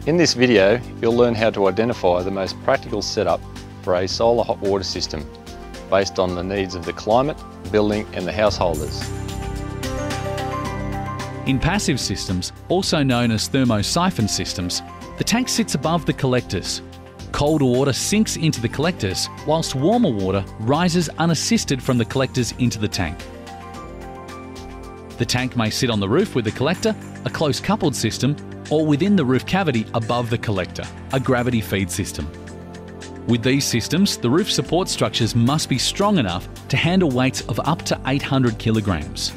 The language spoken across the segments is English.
In this video, you'll learn how to identify the most practical setup for a solar hot water system based on the needs of the climate, building and the householders. In passive systems, also known as thermosiphon systems, the tank sits above the collectors. Colder water sinks into the collectors, whilst warmer water rises unassisted from the collectors into the tank. The tank may sit on the roof with the collector, a close-coupled system, or within the roof cavity above the collector, a gravity feed system. With these systems, the roof support structures must be strong enough to handle weights of up to 800 kilograms.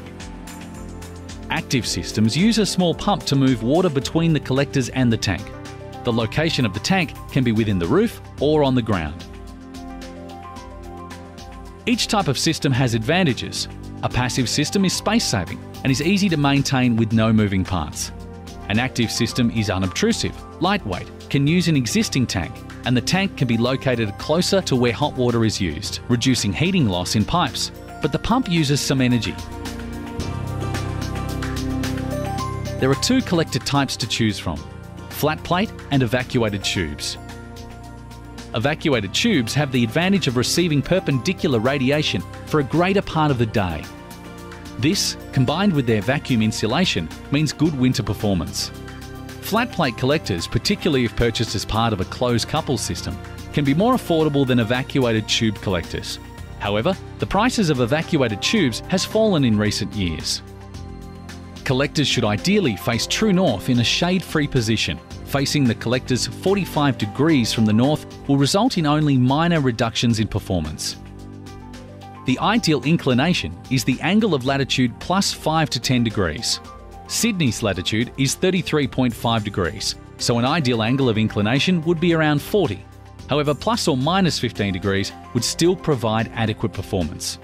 Active systems use a small pump to move water between the collectors and the tank. The location of the tank can be within the roof or on the ground. Each type of system has advantages. A passive system is space-saving and is easy to maintain with no moving parts. An active system is unobtrusive, lightweight, can use an existing tank, and the tank can be located closer to where hot water is used, reducing heating loss in pipes, but the pump uses some energy. There are two collector types to choose from: flat plate and evacuated tubes. Evacuated tubes have the advantage of receiving perpendicular radiation for a greater part of the day. This, combined with their vacuum insulation, means good winter performance. Flat plate collectors, particularly if purchased as part of a closed-couple system, can be more affordable than evacuated tube collectors. However, the prices of evacuated tubes has fallen in recent years. Collectors should ideally face true north in a shade-free position. Facing the collectors 45 degrees from the north will result in only minor reductions in performance. The ideal inclination is the angle of latitude plus 5 to 10 degrees. Sydney's latitude is 33.5 degrees, so an ideal angle of inclination would be around 40. However, plus or minus 15 degrees would still provide adequate performance.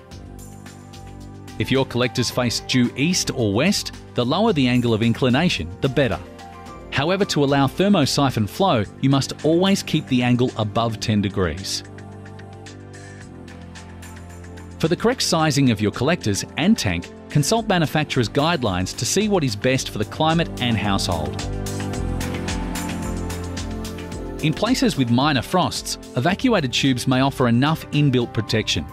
If your collectors face due east or west, the lower the angle of inclination, the better. However, to allow thermosiphon flow, you must always keep the angle above 10 degrees. For the correct sizing of your collectors and tank, consult manufacturer's guidelines to see what is best for the climate and household. In places with minor frosts, evacuated tubes may offer enough inbuilt protection.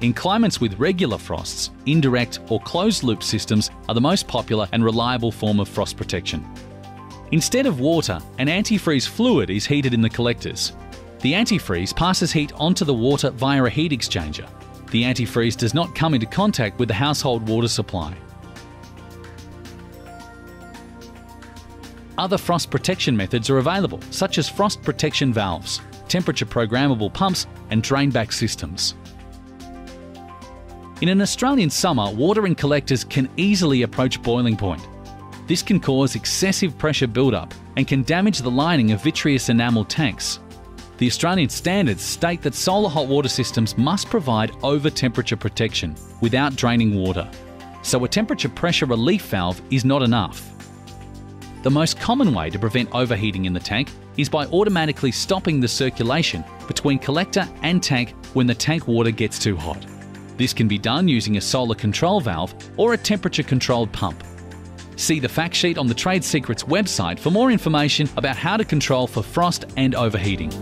In climates with regular frosts, indirect or closed-loop systems are the most popular and reliable form of frost protection. Instead of water, an antifreeze fluid is heated in the collectors. The antifreeze passes heat onto the water via a heat exchanger. The antifreeze does not come into contact with the household water supply. Other frost protection methods are available, such as frost protection valves, temperature programmable pumps, and drainback systems. In an Australian summer, water in collectors can easily approach boiling point. This can cause excessive pressure buildup and can damage the lining of vitreous enamel tanks. The Australian standards state that solar hot water systems must provide over-temperature protection without draining water, so a temperature pressure relief valve is not enough. The most common way to prevent overheating in the tank is by automatically stopping the circulation between collector and tank when the tank water gets too hot. This can be done using a solar control valve or a temperature-controlled pump. See the fact sheet on the Trade Secrets website for more information about how to control for frost and overheating.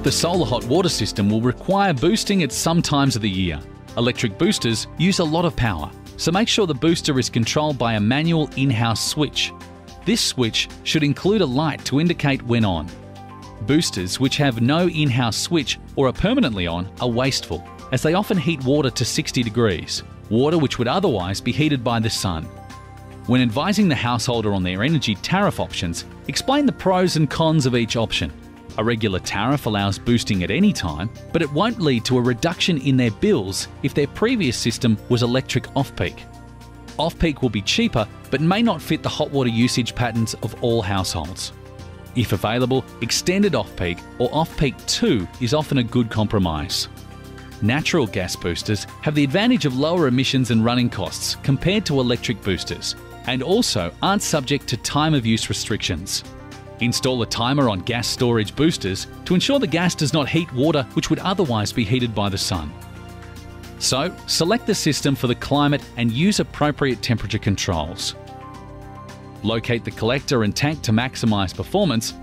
The solar hot water system will require boosting at some times of the year. Electric boosters use a lot of power, so make sure the booster is controlled by a manual in-house switch. This switch should include a light to indicate when on. Boosters which have no in-house switch or are permanently on are wasteful, as they often heat water to 60 degrees, water which would otherwise be heated by the sun. When advising the householder on their energy tariff options, explain the pros and cons of each option. A regular tariff allows boosting at any time, but it won't lead to a reduction in their bills if their previous system was electric off-peak. Off-peak will be cheaper, but may not fit the hot water usage patterns of all households. If available, extended off-peak or off-peak 2 is often a good compromise. Natural gas boosters have the advantage of lower emissions and running costs compared to electric boosters, and also aren't subject to time of use restrictions. Install a timer on gas storage boosters to ensure the gas does not heat water which would otherwise be heated by the sun. So, select the system for the climate and use appropriate temperature controls. locate the collector and tank to maximise performance,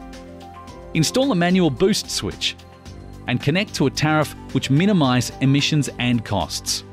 install a manual boost switch, and connect to a tariff which minimise emissions and costs.